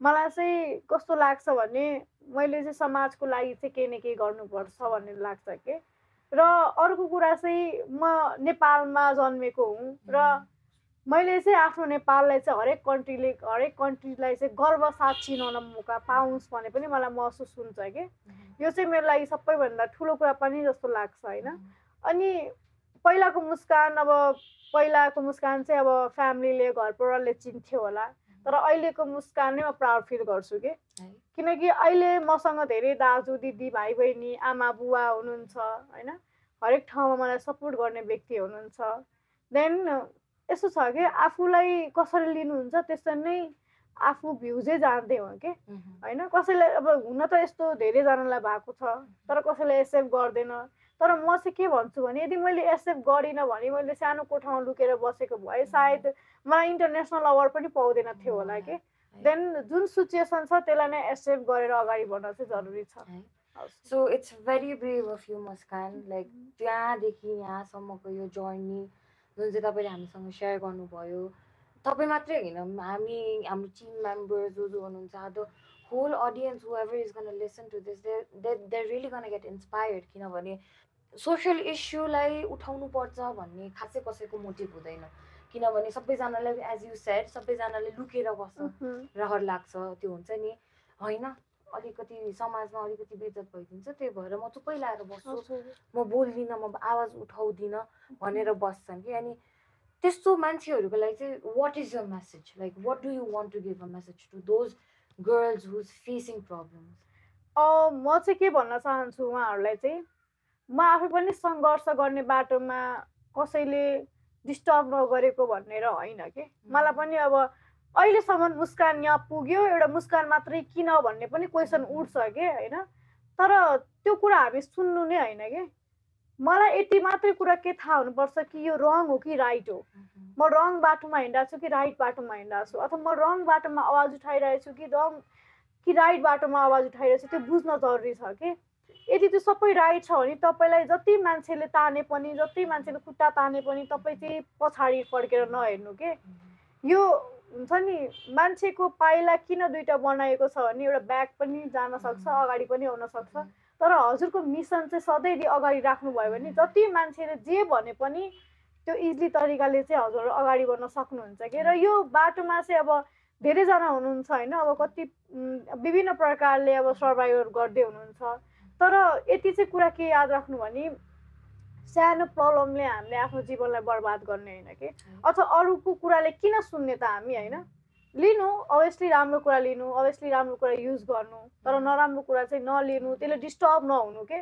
मलाई चाहिँ कस्तो लाग्छ भने मैले चाहिँ समाजको लागि चाहिँ केही न केही गर्नुपर्छ भन्ने लाग्छ कि र अर्को कुरा चाहिँ म नेपालमा जन्मेको हुँ र मैले चाहिँ आफ्नो नेपाललाई चाहिँ हरेक कन्ट्रीलाई चाहिँ गर्व साथ चिनाउन मौका पाउँछ भने पनि मलाई महसुस हुन्छ कि यो चाहिँ मेरो लागि सबैभन्दा ठुलो कुरा पनि जस्तो लाग्छ होइन। अनि पहिलाको मुस्कान चाहिँ अब फ्यामिलीले घर परिवारले चिन्थ्यो होला, तर अहिलेको मुस्कान नै म प्राउड फिल गर्छु कि किनकि अहिले मसँग धेरै दाजु दिदी भाइ बहिनी आमा बुवा हुनुहुन्छ होइन, हरेक ठाउँमा मलाई सपोर्ट गर्ने व्यक्ति हुनुहुन्छ। देन यस्तो छ कि आफूलाई कसरी लिनुहुन्छ त्यसरी नै आफू भ्युजै जान्दै हो कि होइन। कसैलाई अब हुन त यस्तो धेरैजनालाई भएको छ तर कसैले एक्सेप्ट गर्दैन, तर म चाहिँ के भन्छु भने यदि मैले एक्सेप्ट गरिनँ भने मैले सानो कोठामा लुकेर बसेको भए सायद मलाई इन्टरनेसनल अवार्ड पनि पाउँदैन थियो होला कि। देन जुन सिचुएसन छ त्यसलाई नै एक्सेप्ट गरेर अगाडि बढ्न चाहिँ जरुरी छ। So it's very brave of you Muskan, like त्यहाँदेखि यहाँसम्मको यो जर्नी जुन चाहिँ तपाईँले हामीसँग सेयर गर्नुभयो, तपाईँ मात्रै होइन हाम्रो टिम मेम्बर्स जो हुनुहुन्छ, the whole audience whoever is going to listen to this, they're really going to get inspired, किनभने सोसियल इस्युलाई उठाउनु पर्छ भन्ने खासै कसैको मोटिभ हुँदैन, किनभने सबैजनालाई एज यु सेड सबैजनाले लुकेर बस्न रहर लाग्छ, त्यो हुन्छ नि होइन, अलिकति समाजमा अलिकति बेइज्जत भइदिन्छ त्यही भएर म चुप्पै लाएर बस्छु, म बोल्दिनँ, म आवाज उठाउँदिनँ भनेर बस्छन् कि। अनि त्यस्तो मान्छेहरूको लागि चाहिँ what is your message, like what do you want to give a message to those girls who's facing problems? म चाहिँ के भन्न चाहन्छु उहाँहरूलाई चाहिँ, म आफै पनि सङ्घर्ष गर्ने बाटोमा कसैले डिस्टर्ब नगरेको भनेर होइन कि, मलाई पनि अब अहिलेसम्म मुस्कान यहाँ पुग्यो एउटा मुस्कान मात्रै किन भन्ने पनि क्वेसन उठ्छ कि होइन, तर त्यो कुरा हामी सुन्नु नै होइन कि। मलाई यति मात्रै कुरा के थाहा हुनुपर्छ कि यो रङ हो कि राइट हो, म रङ बाटोमा हिँडिरहेको छु कि राइट बाटोमा हिँडिरहेको छु, अथवा म रङ बाटोमा आवाज उठाइरहेको छु कि राइट बाटोमा आवाज उठाइरहेको छु, त्यो बुझ्न जरुरी छ कि। यदि त्यो सबै राइट छ भने तपाईँलाई जति मान्छेले ताने पनि जति मान्छेले खुट्टा ताने पनि तपाईँ चाहिँ पछाडि फर्केर नहेर्नु के। यो हुन्छ नि मान्छेको पाइला किन दुईटा बनाएको छ भने एउटा ब्याक पनि जान सक्छ अगाडि पनि आउन सक्छ, तर हजुरको मिसन चाहिँ सधैँ यदि अगाडि राख्नुभयो भने जति मान्छेले जे भने पनि त्यो इजिली तरिकाले चाहिँ हजुर अगाडि बढ्न सक्नुहुन्छ कि। र यो बाटोमा चाहिँ अब धेरैजना हुनुहुन्छ होइन, अब कति विभिन्न प्रकारले अब सर्भाइभ गर्दै हुनुहुन्छ, तर यति चाहिँ कुरा के याद राख्नु भने सानो प्रब्लमले हामीले आफ्नो जीवनलाई बर्बाद गर्ने होइन कि, अथवा अरूको कुराले किन सुन्ने त हामी होइन। लिनु अभियसली राम्रो कुरा लिनु, अभियसली राम्रो कुरा युज गर्नु, तर नराम्रो कुरा चाहिँ नलिनु, त्यसले डिस्टर्ब नहुनु के।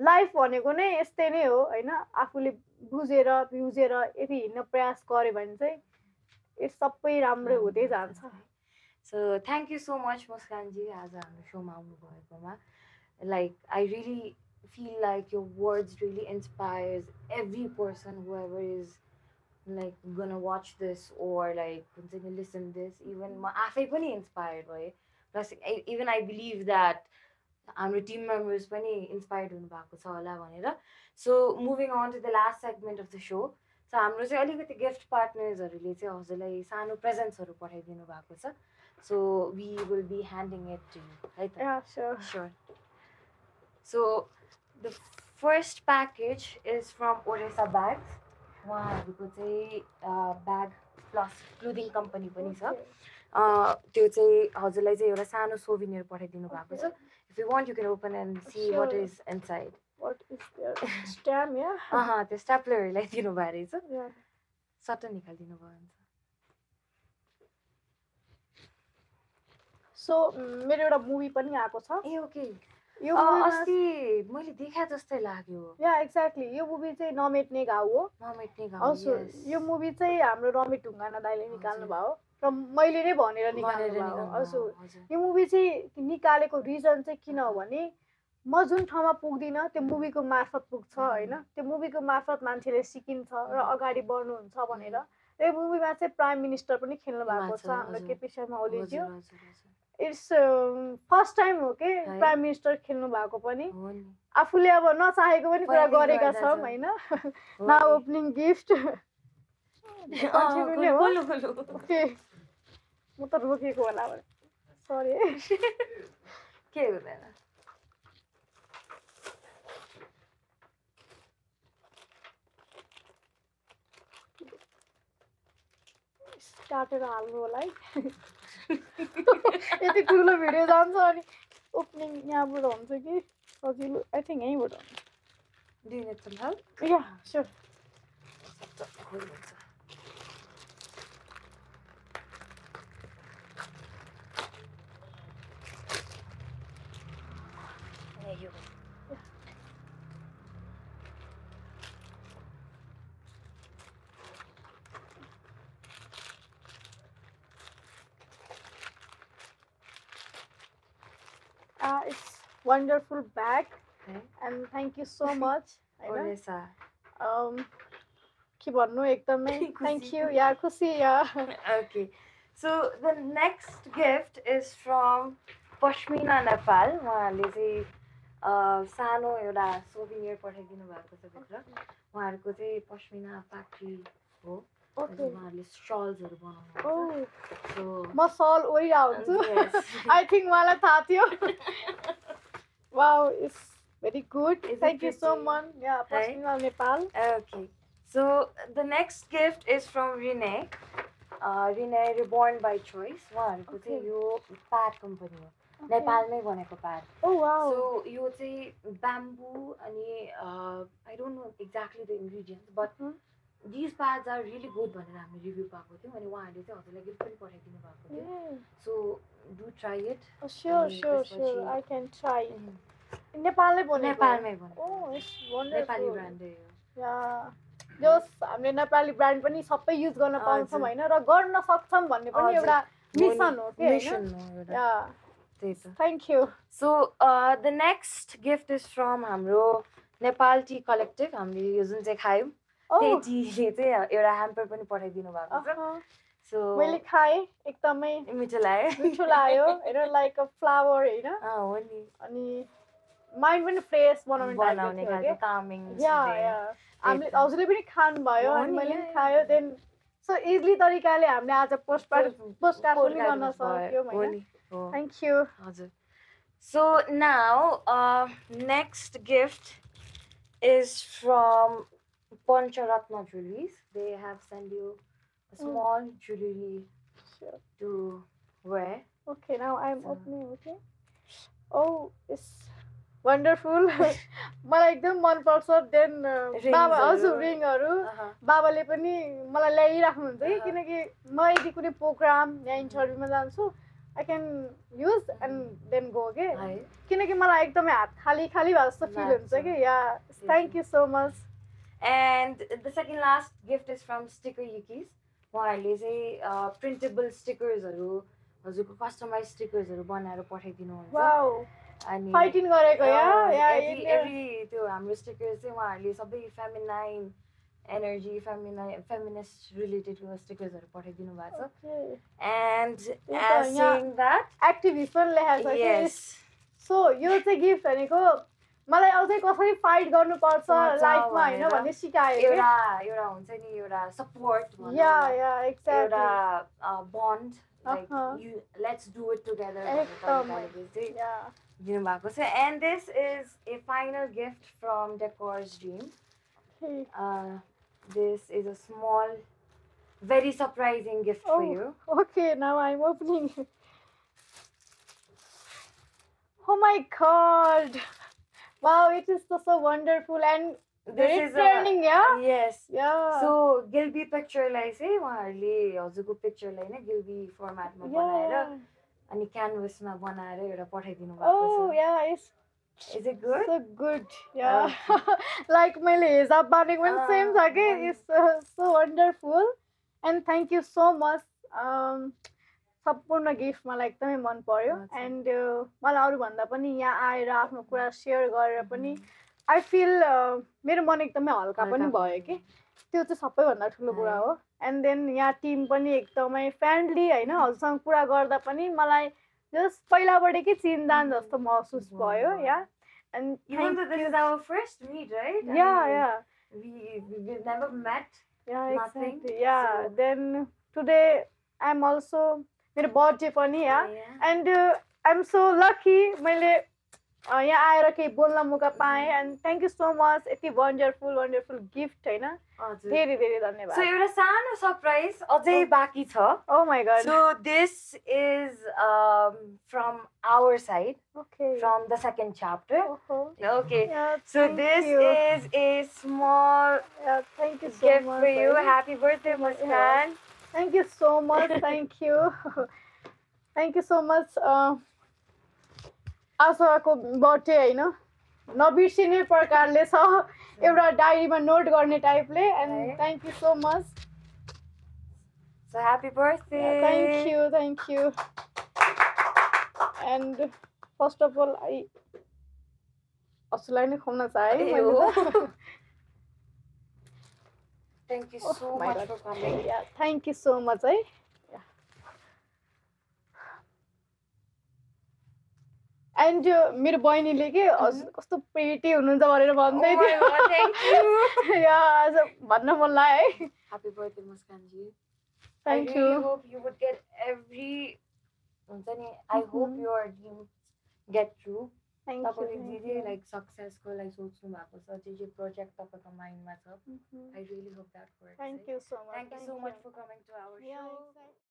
लाइफ भनेको नै यस्तै नै हो होइन, आफूले बुझेर भ्युजेर यदि हिँड्न प्रयास गर्यो भने चाहिँ सबै राम्रो हुँदै जान्छ। So thank you so much मुस्कानजी आज हाम्रो सोमा आउनुभएकोमा। Like I really feel like your words really inspires every person whoever is like gonna watch this or like continue listen this. Even ma afai pani inspired bhaye, plus even I believe that हाम्रो team members पनि inspired हुनु भएको छ होला भनेर। So moving on to the last segment of the show, so हाम्रो चाहिँ अलिकति गिफ्ट पार्टनर्सहरूले चाहिँ हजुरलाई सानो प्रेजेन्ट्सहरू पठाइदिनु भएको छ, so we will be handing it to you, है त? Yeah, sure. So the first package is from Oresa Bags. उहाँहरूको चाहिँ ब्याग प्लस क्लोदिङ कम्पनी पनि छ, त्यो चाहिँ हजुरलाई चाहिँ एउटा सानो सोभिनियर पठाइदिनु भएको छ। If you want you can open and see what is inside. What is their stamp? Yeah. त्यो स्ट्याप्लरलाई दिनु भयो रहेछ, सट्ट निकालिदिनु भयो हुन्छ। सो मेरो एउटा मुभी पनि आएको छ। ए ओके, यो अस्ति मैले देखा जस्तै लाग्यो। या एक्ज्याक्टली, यो मुभी चाहिँ नमेट्ने घाउ हो। नमेट्ने घाउ, यस। यो मुभी चाहिँ हाम्रो रमित ढुङ्गाना दाइले निकाल्नु भयो र मैले नै भनेर निकाल्नु भयो। हजुर, यो मुभी चाहिँ निकालेको रिजन चाहिँ किन हो भने म जुन ठाउँमा पुग्दिनँ त्यो मुभीको मार्फत पुग्छ होइन, त्यो मुभीको मार्फत मान्छेले सिकिन्छ र अगाडि बढ्नुहुन्छ भनेर। यो मुभीमा चाहिँ प्राइम मिनिस्टर पनि खेल्नु भएको छ हाम्रो केपी शर्मा ओलीज्यू। इट्स फर्स्ट टाइम हो कि प्राइम मिनिस्टर खेल्नु भएको पनि, आफूले अब नचाहेको पनि कुरा गरेका छौँ होइन। नाउ ओपनिङ गिफ्ट म त रोकेको होला, सरी के हुँदैन। काटेर हाल्नु होला है यति ठुलो भिडियो जान्छ अनि ओपनिङ यहाँबाट हुन्छ कि सजिलो आई थिङ्क यहीँबाट हुन्छ Do you need some help? Yeah sure There you go. It's wonderful bag Okay. and thank you so much हैन Oresa. के भन्नु एकदमै खुसी। थ्याङ्क यू या खुसी या Okay. So the next gift is from Pashmina Nepal. उहाँहरूले चाहिँ सानो एउटा सोभिनियर पठाइदिनु भएको छ भित्र उहाँहरूको चाहिँ पश्मिना फ्याक्ट्री हो ओके उहाँहरूले सल्सहरू ओ बनाउनुहुन्छ सो म सल ओइरहेको हुन्छु आई थिङ्क मलाई थाहा थियो wow it's very good Is it thank you so pretty? Much yeah पश्चिमा Nepal Okay. So the next gift is from Renee. Renee Reborn by Choice. उहाँहरूको चाहिँ Okay. यो प्याड कम्पनी हो नेपालमै बनेको प्याड ओ वाउ सो यो चाहिँ ब्याम्बू अनि I don't know exactly the ingredients but these pads are really good भनेर हामी रिभ्यू पाएको थियौँ अनि उहाँहरूले चाहिँ हजुरलाई गिफ्ट पनि पठाइदिनु भएको थियो so do try it sure sure sure I can try नेपालमै बनेको नेपालमै ओ बनेको इट्स नेपाली वन्डरफुल ब्रान्डै हो या जस हामीले नेपाली ब्रान्ड पनि सबै युज गर्न पाउँछौँ हजुर। होइन र गर्न सक्छौँ भन्ने पनि हजुर। एउटा मिसन हो कि मिसन होइन हो एउटा या त्यही त thank you so the next gift is from हाम्रो नेपाल टी कलेक्टिभ हामीले यो जुन चाहिँ खायौँ त्यही टीले चाहिँ एउटा ह्याम्पर पनि पठाइदिनु भएको छ सो मैले खाएँ एकदमै मिठो लाग्यो मिठो लाग्यो होइन लाइक अ फ्लावर होइन हो नि अनि माइन्ड पनि फ्रेस बनाउने बनाउने टाइपको थियो खालको कामिङ या या हामीले हजुरले पनि खानुभयो हो अनि नि, मैले या, पनि या। खायो देन सो इजली तरिकाले हामीले आज पोस्टकार्ड पनि गर्न सक्यौँ हो होइन नि हो थ्याङ्क यू हजुर so now next gift is from Pancharatna Jewelries. They have sent you a small jewelry Sure. to wear. Okay, now I'm So- opening, okay? Oh, it's wonderful. मलाई एकदम मनपर्छ देन बाबा Rings हजुर हरू। रिङहरू Uh-huh. बाबाले पनि मलाई ल्याइराख्नुहुन्छ कि अहँ। किनकि म यदि कुनै प्रोग्राम या इन्टरभ्यूमा जान्छु I can use and then go के है किनकि मलाई एकदमै हात खाली खाली भए जस्तो फिल हुन्छ लाग्छ। कि या thank you so much And the second last gift is from Sticker Yikis. उहाँहरूले चाहिँ प्रिन्टेबल स्टिकर्सहरू हजुरको कस्टमाइज स्टिकर्सहरू बनाएर पठाइदिनुहुन्छ वाउ अनि फाइटिङ गरेको या या एभ्री त्यो हाम्रो स्टिकर्स चाहिँ उहाँहरूले सबै फेमिनाइन एनर्जी फेमिनिस्ट रिलेटेडको स्टिकर्सहरू पठाइदिनु भएको छ एन्ड यहाँ- सेइङ द्याट एक्टिभिस्ट पनि लेखेको छ कि यस सो यो चाहिँ गिफ्ट भनेको मलाई अझै कसरी फाइट गर्नुपर्छ पर्छ लाइफमा होइन भनेर भन्ने सिकायो कि एउटा हुन्छ नि एउटा सपोर्ट या या एउटा एक्ज्याक्टली बन्ड लाइक अहँ। You let's do it together एकदमै। चाहिँ या दिनुभएको छ and this is A final gift from decors dream this is a small very surprising gift for you okay now I'm opening oh my god wow it is so wonderful and very this is trending yeah yes yeah so Gilby pictureलाई चाहिँ उहाँहरूले हजुरको पिक्चरलाई नै गिल्बी फर्मेटमा बनाएर yeah अनि क्यानभसमा बनाएर एउटा पठाइदिनु भएको oh छ yeah it's is it good so good yeah like मैले हिजाब बानेको पनि सेम छ कि it's so wonderful and thank you so much सम्पूर्ण गिफ्ट मलाई एकदमै मन पर्यो अच्छा। एन्ड मलाई अरूभन्दा पनि यहाँ आएर आफ्नो कुरा सेयर गरेर पनि आई फिल मेरो मन एकदमै हल्का पनि भयो कि त्यो चाहिँ सबैभन्दा ठुलो कुरा हो एन्ड देन यहाँ टिम पनि एकदमै फ्रेन्डली होइन हजुरसँग कुरा गर्दा पनि मलाई जस्ट पहिलाबाटै चिन्जान जस्तो महसुस भयो yeah and even though this is our first meet right I yeah mean, yeah we've never met Yeah, Nothing. exactly. Yeah. So- Then today I'm also मेरो बर्थडे पनि या yeah and I'm so lucky मैले यहाँ आएर केही बोल्न मौका पाएँ and thank you so much यति वन्डरफुल गिफ्ट होइन हजुर धेरै धेरै सो धन्यवाद एउटा सानो सरप्राइज अझै Oh. बाँकी छ oh my god So this is from our side, okay from the second chapter. ओहो Okay. Yeah, So thank this you. is a small Yeah, thank you so gift much for you. है। Happy birthday, Yeah. Muskan. Thank you so much. Thank you. Thank you so much. आशाको बर्थडे होइन नबिर्सिने प्रकारले छ एउटा डायरीमा नोट गर्ने टाइपले and thank you so much So happy birthday. Thank you and first of all I असुलाई नै खुवाउन चाहेँ मैले त। Thank you so much for coming. Thank you so much है। एन्ड मेरो बहिनीले के कस्तो प्रिटी हुनुहुन्छ भनेर भन्दै Oh my God, thank you. या आज भन्न मन लाग्यो है। Happy birthday, Muskanji. Thank I you. really hope you would get every. I hope your dreams get true. Thank you. तपाईँले जे जे लाइक सक्सेसको लागि सोच्नु भएको छ जे जे प्रोजेक्ट तपाईँको माइन्डमा छ I really hope that works. Thank you so much. Thank you so much for coming to our show.